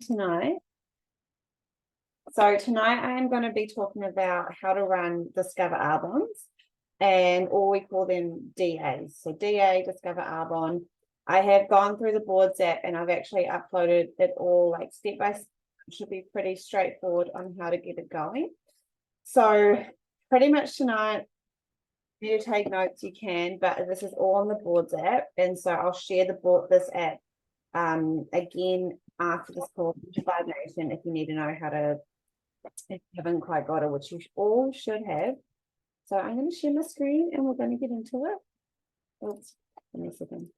tonight. So tonight I am going to be talking about how to run Discover Arbonnes, and or we call them DAs. So DA, Discover Arbonne. I have gone through the boards app and I've actually uploaded it all like step by step. It should be pretty straightforward on how to get it going. So pretty much tonight, if you take notes, you can, but this is all on the boards app. And so I'll share this app again after this call to Five Nation if you need to know how to, if you haven't quite got it, which you all should have. So I'm going to share my screen and we're going to get into it. Oops, give me a second.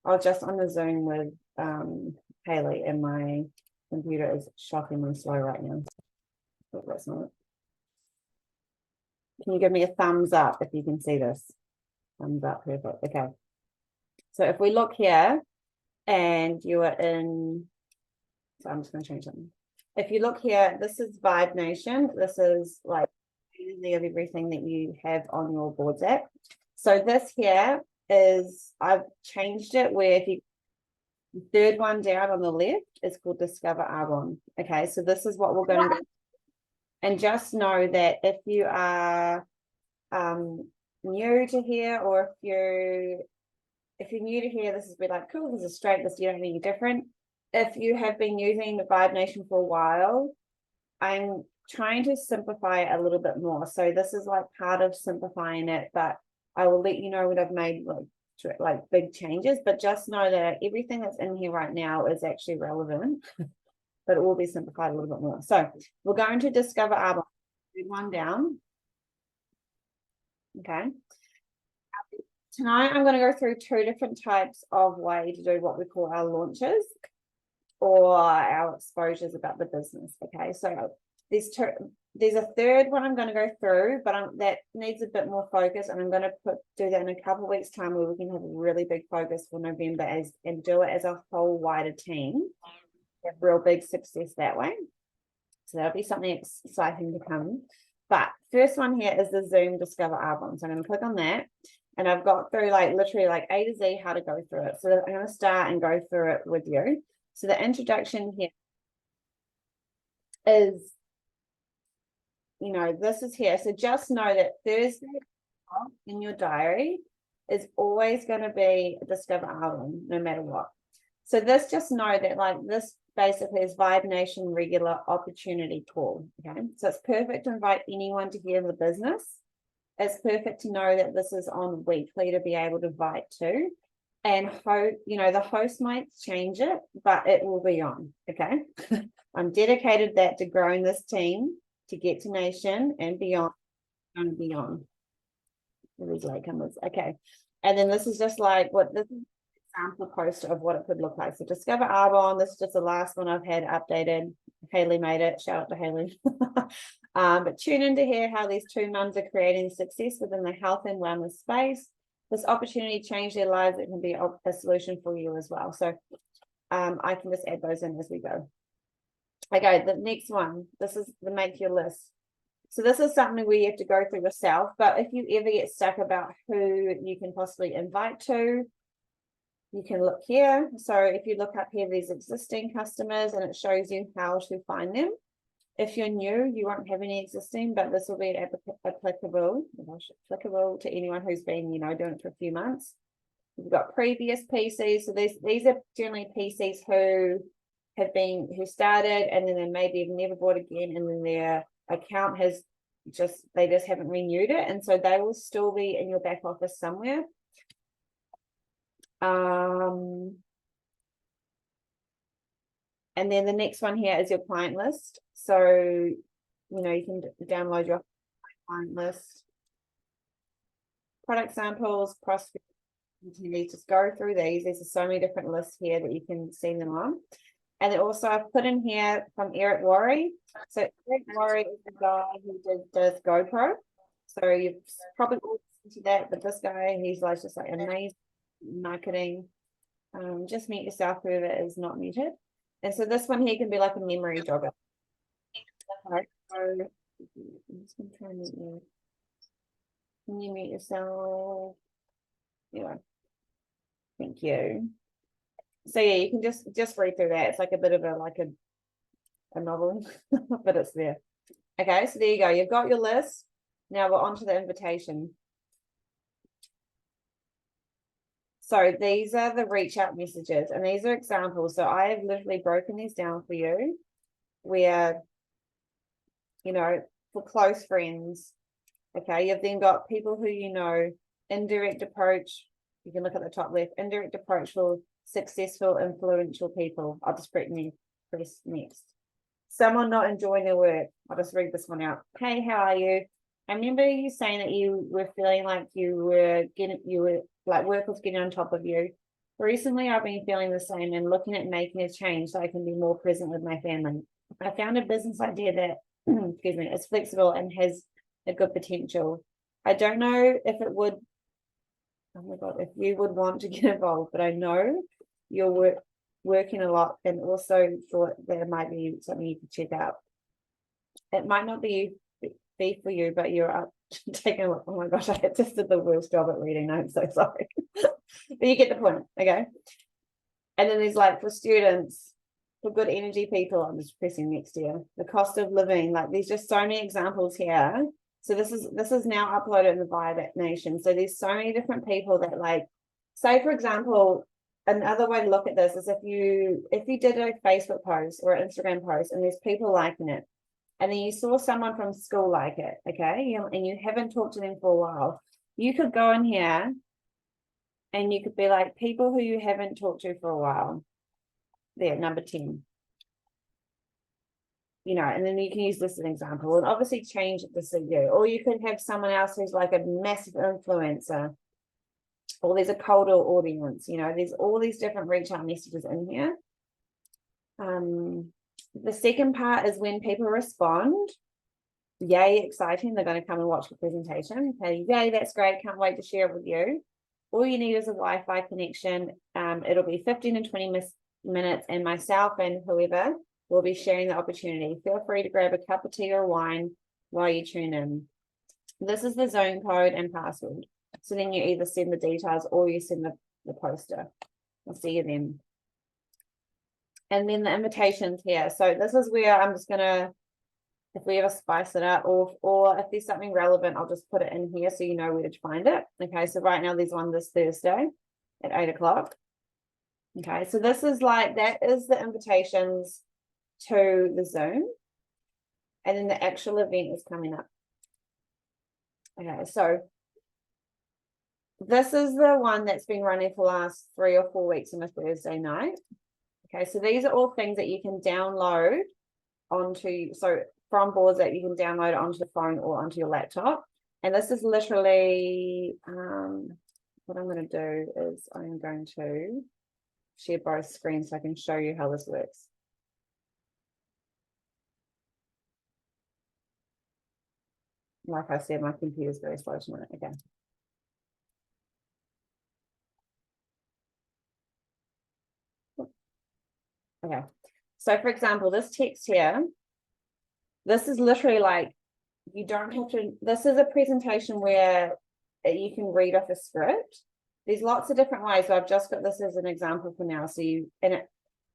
I'll just on the Zoom with Haley, and my computer is shockingly slow right now. But that's not it. Can you give me a thumbs up if you can see this? Thumbs up, perfect. Okay. So if we look here and you are in, so I'm just going to change something. If you look here, this is Vibe Nation. This is like of everything that you have on your boards app. So this here is, I've changed it where if you, the third one down on the left is called Discover Arbonne. Okay, so this is what we're going to do. And just know that if you are new to here, or if you're new to here, this is be like, cool, this is straight, this you don't need different. If you have been using the Vibe Nation for a while, I'm trying to simplify it a little bit more. So this is like part of simplifying it, but I will let you know when I've made like big changes, but just know that everything that's in here right now is actually relevant, but it will be simplified a little bit more. So we're going to Discover Arbonne, one down. Okay. Tonight I'm going to go through two different types of way to do what we call our launches or our exposures about the business. Okay, so there's a third one I'm going to go through, but that needs a bit more focus, and I'm going to do that in a couple of weeks' time where we can have a really big focus for November and do it as a whole wider team. Have real big success that way. So that'll be something exciting to come. But first one here is the Zoom Discover Arbonne. So I'm going to click on that, and I've got through like literally like A to Z how to go through it. So I'm going to start and go through it with you. So the introduction here is, you know, this is here. So just know that Thursday in your diary is always going to be Discover Arbonne, no matter what. So this, just know that like this basically is Vibe Nation regular opportunity call. Okay, so it's perfect to invite anyone to hear the business. It's perfect to know that this is on weekly to be able to invite to. And you know, the host might change it, but it will be on. Okay. I'm dedicated that to growing this team to get to nation and beyond and beyond. These latecomers. Okay. And then this is just like what this is an example poster of what it could look like. So Discover Arbonne, this is just the last one I've had updated. Haley made it. Shout out to Haley. But tune in to hear how these two mums are creating success within the health and wellness space. This opportunity changed their lives. It can be a solution for you as well. So I can just add those in as we go. Okay, the next one, this is the make your list. So this is something where you have to go through yourself, but if you ever get stuck about who you can possibly invite to, you can look here. So if you look up here, these existing customers, and it shows you how to find them. If you're new, you won't have any existing, but this will be applicable to anyone who's been, you know, doing it for a few months. We've got previous PCs. So these are generally PCs who started and then they maybe have never bought again, and then their account has they just haven't renewed it. And so they will still be in your back office somewhere. And then the next one here is your client list. So, you know, you can download your client list, product samples, prospects. You need to just go through these. There's so many different lists here that you can see them on. And then also I've put in here from Eric Worre. So Eric Worre is the guy who does GoPro. So you've probably all listened to that, but this guy, he's like just like amazing marketing. Just mute yourself, whoever is not muted. And so this one here can be like a memory jogger. Okay, so I'm just going to try and mute you. Can you mute yourself? Yeah. Thank you. So yeah, you can just read through that. It's like a bit of a novel, but it's there. Okay, so there you go. You've got your list. Now we're on to the invitation. So these are the reach out messages, and these are examples. So I have literally broken these down for you, where, you know, for close friends. Okay, you've then got people who you know, indirect approach. You can look at the top left, indirect approach for successful, influential people. I'll just press next. Someone not enjoying their work. I'll just read this one out. Hey, how are you? I remember you saying that you were feeling like you were like work was getting on top of you. Recently, I've been feeling the same and looking at making a change so I can be more present with my family. I found a business idea that, excuse me, is flexible and has a good potential. I don't know if it would, oh my God, if you would want to get involved, but I know you're working a lot and also thought there might be something you could check out. It might not be for you, but you're up taking a look. Oh my gosh, I just did the worst job at reading. I'm so sorry. But you get the point, okay? And then there's like for students, for good energy people, I'm just pressing next here. The cost of living, like there's just so many examples here. So this is now uploaded in the Vibe Nation. So there's so many different people that, like, say for example, another way to look at this is if you did a Facebook post or an Instagram post and there's people liking it, and then you saw someone from school like it, okay, and you haven't talked to them for a while, you could go in here and you could be like, people who you haven't talked to for a while. There, number 10. You know, and then you can use this as an example and obviously change it to suit you. Or you could have someone else who's like a massive influencer, or there's a colder audience, you know, there's all these different reach out messages in here. The second part is when people respond. Yay, exciting, they're going to come and watch the presentation. Okay, yay, that's great, can't wait to share it with you. All you need is a Wi-Fi connection. It'll be 15 and 20 minutes, and myself and whoever will be sharing the opportunity. Feel free to grab a cup of tea or wine while you tune in. This is the zone code and password. So then you either send the details or you send the poster. I'll see you then. And then the invitations here. So this is where I'm just gonna, if we ever spice it up, or if there's something relevant, I'll just put it in here so you know where to find it. Okay, so right now there's one this Thursday at 8 o'clock. Okay, so this is like, that is the invitations to the Zoom, and then the actual event is coming up. Okay, so this is the one that's been running for the last 3 or 4 weeks on a Thursday night. Okay, so these are all things that you can download onto, so from boards that you can download onto the phone or onto your laptop. And this is literally, what I'm going to do is I'm going to share both screens so I can show you how this works. Like I said, my computer is very slow tonight. Okay. Okay. So for example, this text here, this is literally like, you don't have to, this is a presentation where you can read off a script. There's lots of different ways, but I've just got this as an example for now. So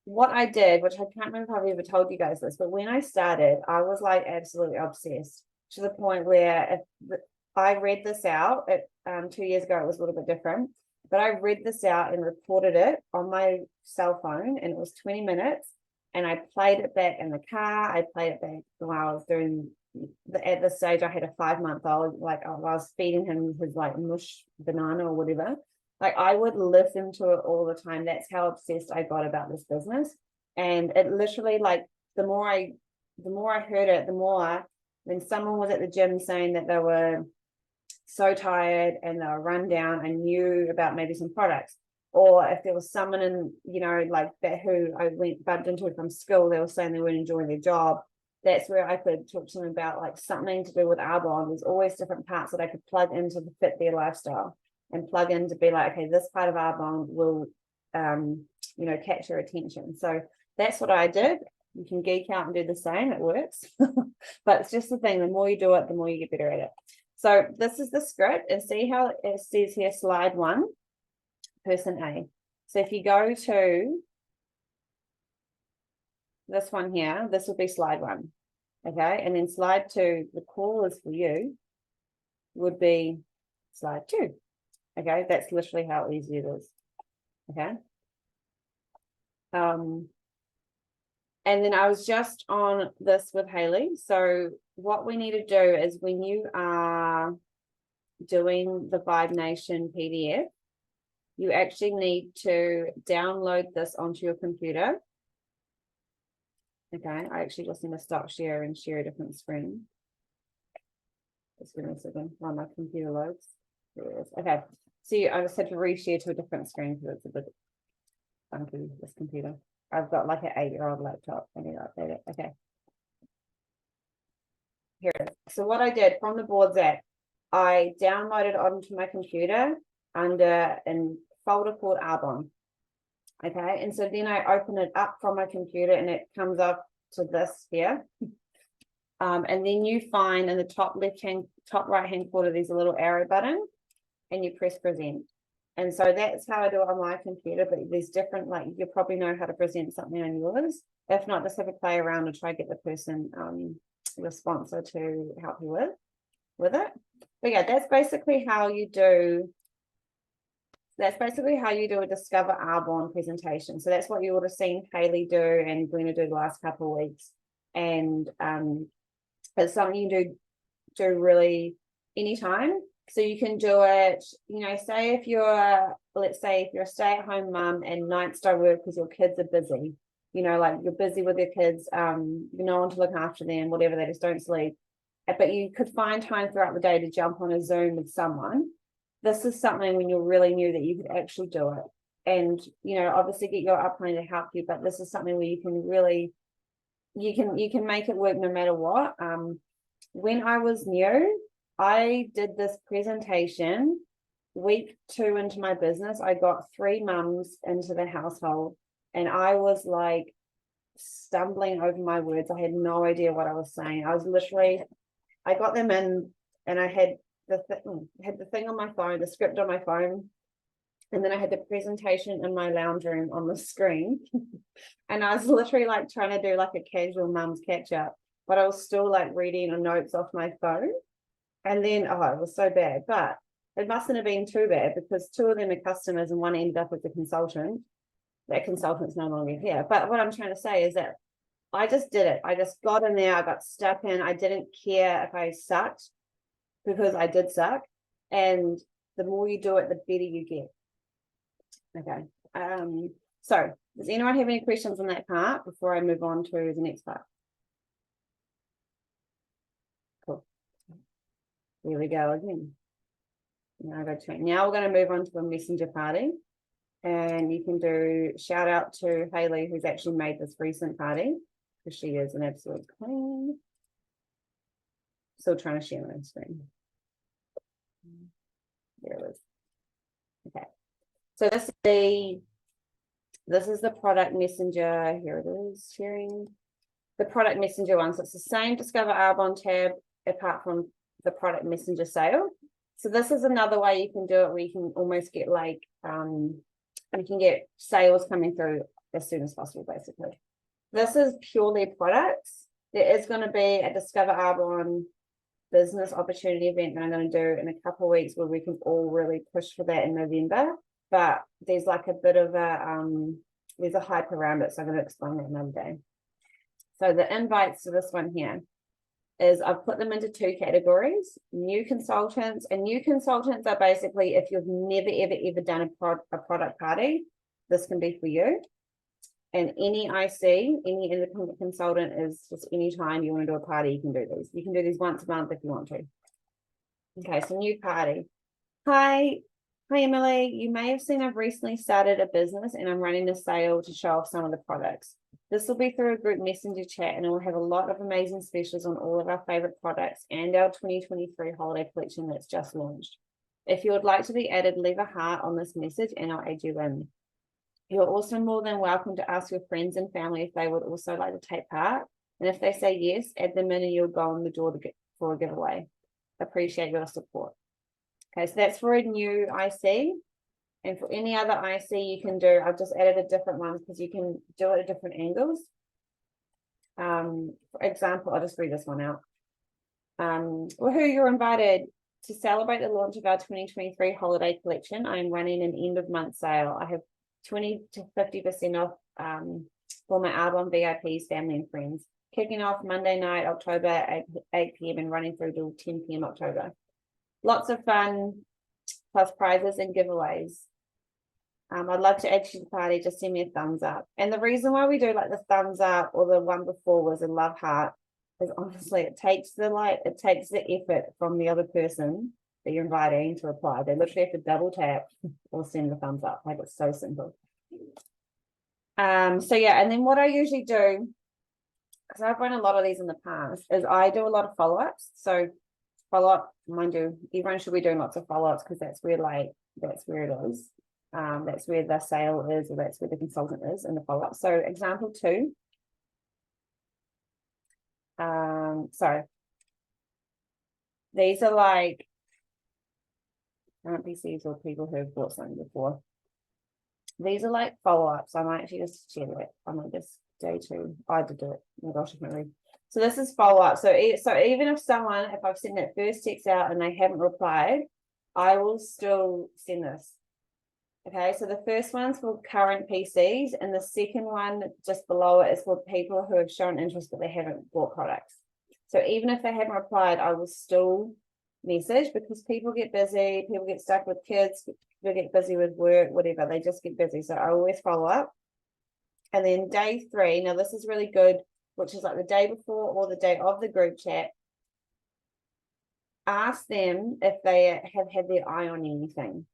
what I did, which I can't remember if I've ever told you guys this, but when I started, I was like absolutely obsessed to the point where if I read this out, 2 years ago, it was a little bit different, but I read this out and recorded it on my cell phone, and it was 20 minutes. And I played it back in the car. I played it back while I was doing, at this stage, I had a 5-month-old, like I was feeding him his like mush banana or whatever. Like I would listen to it all the time. That's how obsessed I got about this business. And it literally, like, the more I heard it, the more, when someone was at the gym saying that they were so tired and they were run down, I knew about maybe some products. Or if there was someone in, you know, like that who I bumped into from school, they were saying they weren't enjoying their job. That's where I could talk to them about like something to do with Arbonne. There's always different parts that I could plug into to fit their lifestyle and plug in to be like, okay, this part of Arbonne will, you know, catch your attention. So that's what I did. You can geek out and do the same. It works. But it's just the thing, the more you do it, the more you get better at it. So this is the script, and see how it says here, slide 1. Person A. So if you go to this one here, this will be slide 1. Okay, and then slide 2, the call is for you, would be slide 2. Okay, that's literally how easy it is. Okay. And then I was just on this with Haley. So what we need to do is when you are doing the Vibe Nation PDF, you actually need to download this onto your computer. Okay, I actually just need to stop share and share a different screen. Just give me a second while my computer loads. There it is. Okay, so I just had to reshare to a different screen because it's a bit funky, this computer. I've got like an 8-year-old laptop. I need to update it. Okay. Here it is. So what I did from the Boards app, I downloaded onto my computer under a folder called Arbon. Okay, and so then I open it up from my computer and it comes up to this here. And then you find in the top right hand corner, there's a little arrow button and you press present. And so that's how I do it on my computer, but there's different, like you probably know how to present something on yours. If not, just have a play around and try to get the person, your sponsor to help you with it. But yeah, that's basically how you do a Discover Arbonne presentation. So that's what you would have seen Haley do and Glenna do the last couple of weeks. And it's something you do really anytime. So you can do it, say if you're, let's say if you're a stay-at-home mum and nights don't work because your kids are busy, like you're busy with your kids, no one to look after them, whatever, they just don't sleep. But you could find time throughout the day to jump on a Zoom with someone. This is something when you're really new that you could actually do it. And, obviously get your upline to help you, but this is something where you can really, you can make it work no matter what. When I was new, I did this presentation week 2 into my business. I got 3 mums into the household and I was like stumbling over my words. I had no idea what I was saying. I got them in and I had the thing on my phone, the script on my phone, and then I had the presentation in my lounge room on the screen. And I was literally like trying to do like a casual mum's catch up, but I was still like reading notes off my phone. And then, it was so bad, but it mustn't have been too bad because 2 of them are customers and one ended up with a consultant. That consultant's no longer here. But what I'm trying to say is that I just did it. I just got in there. I got stuck in. I didn't care if I sucked because I did suck. And the more you do it, the better you get. Okay. So does anyone have any questions on that part before I move on to the next part? Cool. Here we go again. Now we're going to move on to a messenger party. And you can do shout out to Haley, who's actually made this recent party, because she is an absolute queen. Still trying to share my screen. There it is. Okay. So this is the product messenger. Here it is, sharing the product messenger one. So it's the same Discover Arbonne tab, apart from the product messenger sale. So this is another way you can do it where you can almost get like you can get sales coming through as soon as possible, basically. This is purely products. There is going to be a Discover Arbonne business opportunity event that I'm going to do in a couple of weeks where we can all really push for that in November. But there's like a bit of there's a hype around it, so I'm going to explain that another day. So the invites to this one here is I've put them into 2 categories: new consultants. And new consultants are basically if you've never ever done a product party, this can be for you. And any IC, any independent consultant, is just anytime you want to do a party, you can do these. You can do these once a month if you want to. Okay, so new party. Hi Emily, you may have seen I've recently started a business and I'm running a sale to show off some of the products. This will be through a group messenger chat and it will have a lot of amazing specials on all of our favorite products and our 2023 holiday collection that's just launched. If you would like to be added, leave a heart on this message and I'll add you in. You're also more than welcome to ask your friends and family if they would also like to take part. And if they say yes, add them in and you'll go on the door for a giveaway. Appreciate your support. Okay, so that's for a new IC. And for any other IC you can do, I've just added a different one because you can do it at different angles. For example, I'll just read this one out. Woohoo, you're invited to celebrate the launch of our 2023 holiday collection. I'm running an end of month sale. I have 20 to 50% off for my album VIPs, family and friends. Kicking off Monday night, October 8 p.m. and running through till 10 p.m. October. Lots of fun, plus prizes and giveaways. I'd love to add you to the party. Just send me a thumbs up. And the reason why we do like the thumbs up, or the one before was a love heart, is honestly it takes the effort from the other person that you're inviting to reply. They literally have to double tap or send the thumbs up. Like, it's so simple. So yeah, and then what I usually do, because I've run a lot of these in the past, is I do a lot of follow-ups. So follow-up, mind you, everyone should be doing lots of follow-ups, because that's where it is. That's where the sale is, or that's where the consultant is in the follow-up. So example 2. Sorry. These are like PCs or people who have bought something before. These are like follow-ups. I might actually just share it. I might just day 2. I did do it. Oh my gosh, I can't read. So this is follow-up. So even if I've sent that first text out and they haven't replied, I will still send this. Okay, so the first one's for current PCs, and the second one just below it is for people who have shown interest but they haven't bought products. So even if they haven't replied, I will still message, because people get busy, people get stuck with kids, people get busy with work, whatever, they just get busy. So I always follow up. And then day 3, now this is really good, which is like the day before or the day of the group chat. Ask them if they have had their eye on anything,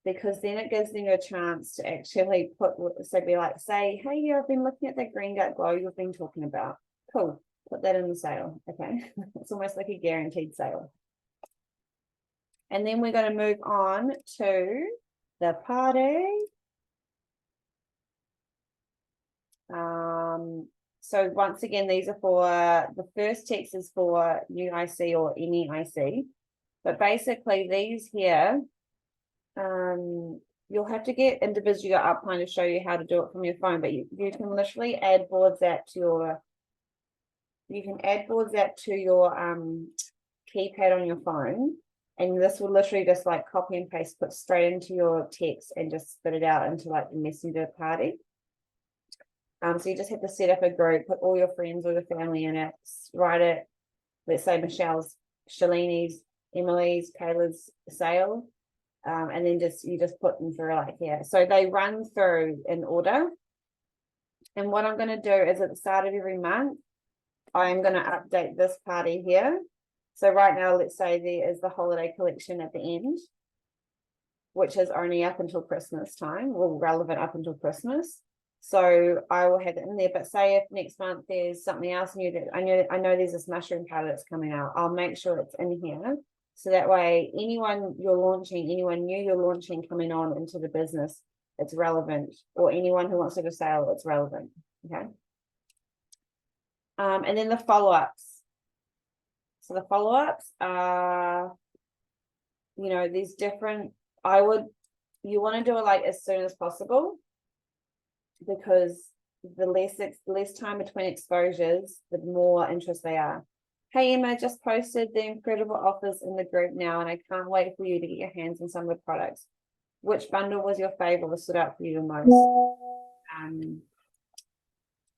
because then it gives them a chance to actually say, hey, yeah, I've been looking at that green gut glow you've been talking about. Cool, put that in the sale. Okay, it's almost like a guaranteed sale. And then we're going to move on to the party. So once again, these are for, the first text is for new IC or any IC, but basically these here, you'll have to get individual upline to show you how to do it from your phone, but you can literally add boards app to your keypad on your phone, and this will literally just like copy and paste, put straight into your text and just spit it out into like the Messenger party. So you just have to set up a group, put all your friends or your family in it, write it, let's say Michelle's, Shalini's, Emily's, Kayla's sale. And then you just put them through like here. So they run through in order. And what I'm going to do is at the start of every month, I'm going to update this party here. So right now, let's say there is the holiday collection at the end, which is only up until Christmas time, or relevant up until Christmas. So I will have it in there. But say if next month there's something else new that I know there's this mushroom powder that's coming out, I'll make sure it's in here. So that way, anyone new you're launching coming on into the business, it's relevant, or anyone who wants to do a sale, it's relevant. Okay. And then the follow-ups. So the follow-ups are, these different, you want to do it like as soon as possible, because the less time between exposures, the more interest they are. Hey, Emma, just posted the incredible offers in the group now, and I can't wait for you to get your hands on some of the products. Which bundle was your favorite or stood out for you the most?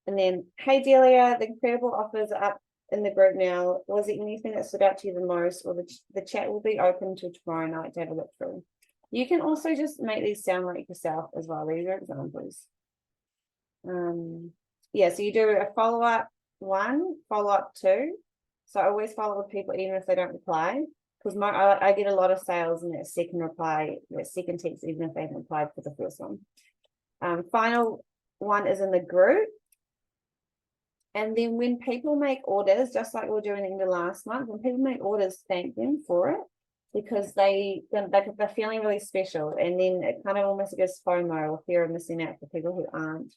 And then, hey, Delia, the incredible offers are up in the group now. Was there anything that stood out to you the most? Or the chat will be open till tomorrow night to have a look through. You can also just make these sound like yourself as well. These are examples. Yeah, so you do a follow-up 1, follow-up 2. So I always follow with people even if they don't reply, because I get a lot of sales in that second reply, that second text, even if they haven't replied for the first one. Final one is in the group. And then when people make orders, just like we were doing in the last month, when people make orders, thank them for it, because they're feeling really special. And then it kind of almost gives FOMO, or fear of missing out, for people who aren't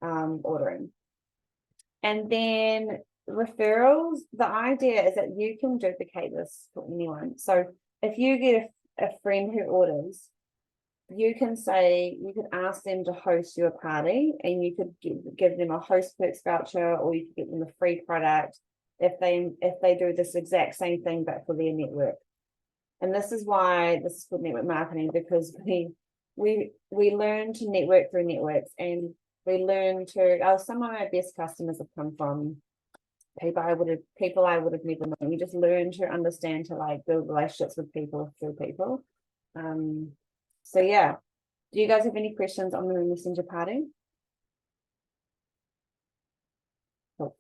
ordering. And then referrals, the idea is that you can duplicate this for anyone. So if you get a friend who orders, you can ask them to host your party, and you could give them a host perks voucher, or you could get them a free product if they do this exact same thing but for their network. And this is why this is called network marketing, because we learn to network through networks, and we learn to some of my best customers have come from people I would have never known. You just learn to understand to like build relationships with people through people. So yeah, do you guys have any questions on the Messenger party? Cool.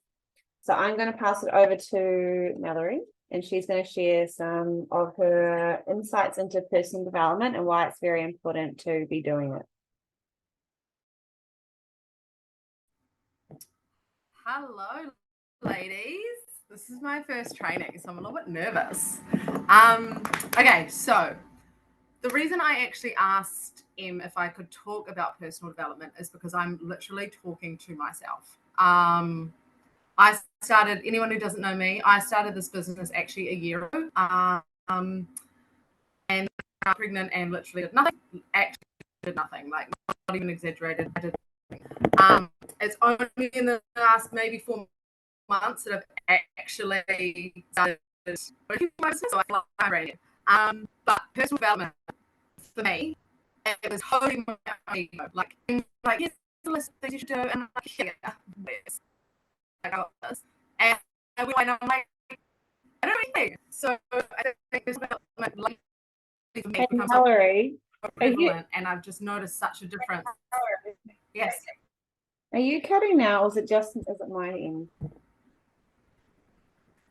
So I'm going to pass it over to Mallory, and she's going to share some of her insights into personal development and why it's very important to be doing it. Hello, ladies. This is my first training, so I'm a little bit nervous. Okay, so the reason I actually asked Em if I could talk about personal development is because I'm literally talking to myself. Anyone who doesn't know me, I started this business actually a year ago, and I'm pregnant and literally did nothing. Actually did nothing, like not even exaggerated. I did nothing. It's only in the last maybe 4 months that I've actually started working for myself, so I feel like but personal development for me, it was holding my ego, like here's the list of things you should do, and I'm like, yeah, I got this, and I'm like, I don't know anything. So I think personal development, like for me, becomes Mallory, prevalent, and I've just noticed such a difference. Yes. Are you cutting now, or is it my end?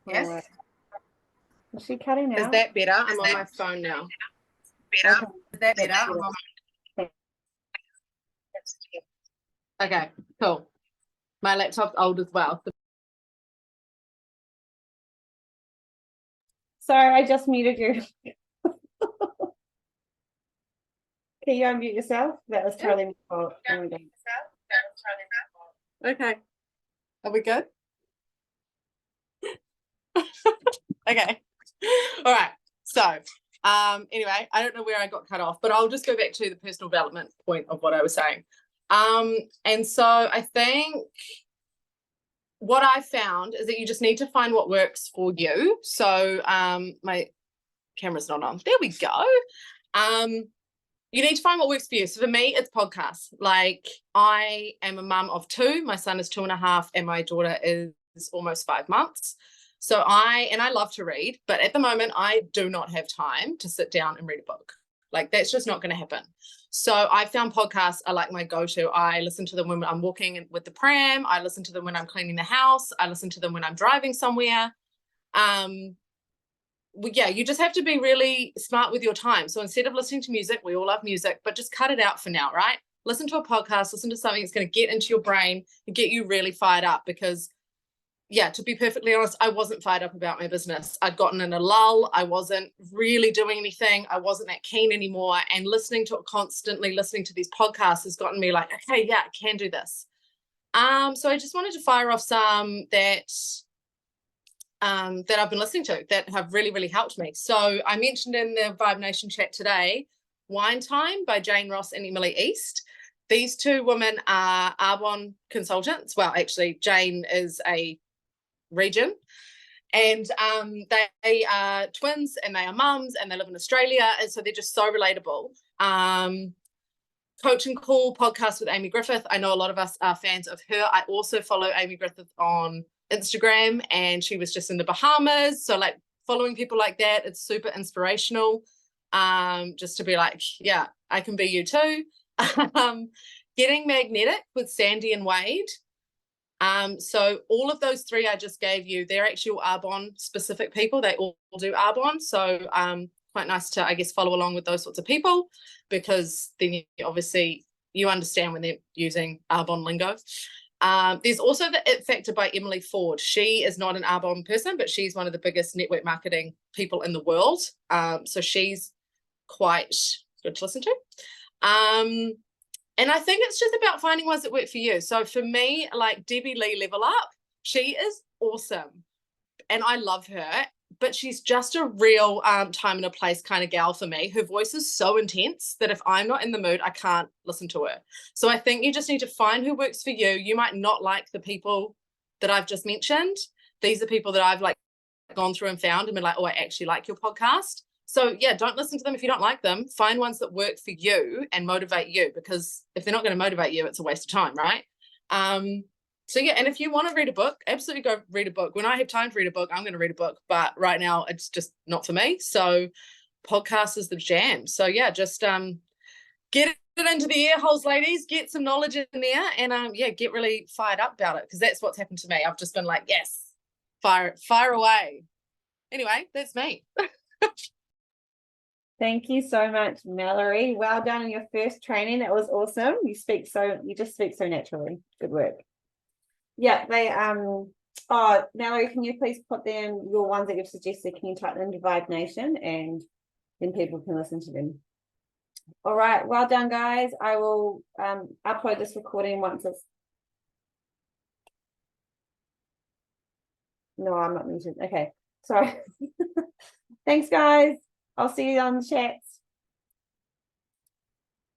Yes. Is she cutting out? Is that better? I'm on my phone now. Okay. Is that better? Okay, cool. My laptop's old as well. Sorry, I just muted you. Can you unmute yourself? That was totally my fault. Okay. Are we good? Okay. All right. So anyway, I don't know where I got cut off, but I'll just go back to the personal development point of what I was saying. And so I think what I found is that you just need to find what works for you. So my camera's not on. There we go. You need to find what works for you. So for me, it's podcasts. Like, I am a mum of 2. My son is 2.5, and my daughter is almost 5 months. So I love to read, but at the moment I do not have time to sit down and read a book. Like, that's just not going to happen. So I found podcasts are like my go-to. I listen to them when I'm walking with the pram. I listen to them when I'm cleaning the house. I listen to them when I'm driving somewhere. Yeah, you just have to be really smart with your time. So instead of listening to music, we all love music, but just cut it out for now, right? Listen to a podcast, listen to something that's going to get into your brain and get you really fired up, because yeah, to be perfectly honest, I wasn't fired up about my business. I'd gotten in a lull. I wasn't really doing anything. I wasn't that keen anymore. And constantly listening to these podcasts has gotten me like, okay, yeah, I can do this. So I just wanted to fire off some that I've been listening to that have really, really helped me. So I mentioned in the Vibe Nation chat today, Wine Time by Jane Ross and Emily East. These 2 women are Arbonne consultants. Well, actually, Jane is a region, and they are twins, and they are mums, and they live in Australia, and so they're just so relatable. Coach and Cool podcast with Amy Griffith. I know a lot of us are fans of her. I also follow Amy Griffith on Instagram, and she was just in the Bahamas, so like following people like that, it's super inspirational, just to be like, yeah, I can be you too. Getting Magnetic with Sandy and Wade. So all of those 3 I just gave you, they're actual Arbonne specific people. They all do Arbonne, so quite nice to, I guess, follow along with those sorts of people, because then obviously you understand when they're using Arbonne lingo. There's also the It Factor by Emily Ford. She is not an Arbonne person, but she's one of the biggest network marketing people in the world. So she's quite good to listen to. And I think it's just about finding ones that work for you. So for me, like Debbie Lee Level Up, she is awesome. And I love her, but she's just a real time and a place kind of gal for me. Her voice is so intense that if I'm not in the mood, I can't listen to her. So I think you just need to find who works for you. You might not like the people that I've just mentioned. These are people that I've like gone through and found and been like, oh, I actually like your podcast. So yeah, don't listen to them if you don't like them. Find ones that work for you and motivate you, because if they're not going to motivate you, it's a waste of time, right? So yeah, and if you want to read a book, absolutely go read a book. When I have time to read a book, I'm going to read a book, but right now it's just not for me. So podcast is the jam. So yeah, just get it into the ear holes, ladies, get some knowledge in there, and yeah, get really fired up about it, because that's what's happened to me. I've just been like, yes, fire away. Anyway, that's me. Thank you so much, Mallory. Well done on your first training. That was awesome. You just speak so naturally. Good work. Yeah, oh, Mallory, can you please put them, your ones that you've suggested, can you type them into Vibe Nation, and then people can listen to them. All right, well done, guys. I will upload this recording once it's, no, I'm not muted. Okay, sorry. Thanks, guys. I'll see you on the chats.